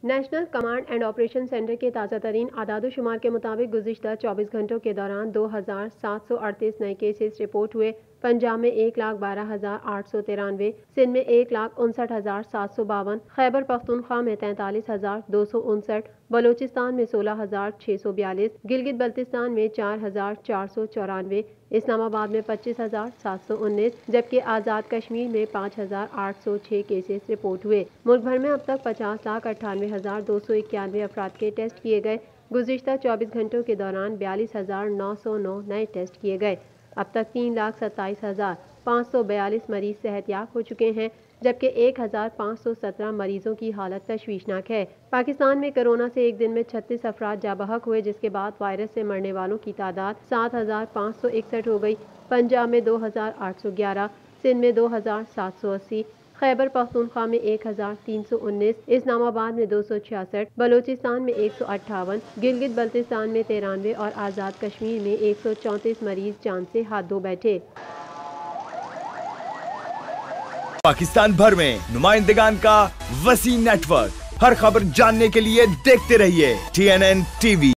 National command and operation centre کے تازہ ترین اعداد و شمار کے مطابق گزشتہ 24 گھنٹوں کے دوران 2738 نئے کیسز رپورٹ ہوئے۔ پنجاب میں 1,12,893، سندھ میں 1,59,752، خیبر پختونخوا میں 43,259، بلوچستان میں 16,642، گلگت بلتستان میں 4,494، اسلام آباد میں 25,719، جبکہ آزاد کشمیر میں 5,806 کیسز رپورٹ ہوئے۔ ملک بھر میں اب تک 50,98,291 افراد کے ٹیسٹ کیے گئے۔ گزشتہ 24 گھنٹوں کے دوران 42,909 نئے ٹیسٹ کیے گئے۔ اب تک 3,27,542 مریض صحت یاب ہو چکے ہیں، جبکہ 1,517 مریضوں کی حالت تشویشناک ہے۔ پاکستان میں کورونا سے ایک دن میں 36 افراد جاں بحق ہوئے، جس کے بعد وائرس سے مرنے والوں کی تعداد 7,561 ہو گئی۔ پنجاب میں 2,811، سندھ میں 2,780، خیبر پختونخوا میں 1,319، اسلام آباد میں 266، بلوچستان میں 158، گلگت بلتستان میں 93 اور آزاد کشمیر میں 134 مریض جان سے ہاتھ دھو بیٹھے۔ پاکستان بھر میں نمائندگان کا وسیع نیٹ ورک، ہر خبر جاننے کے لیے دیکھتے رہیے TNN TV۔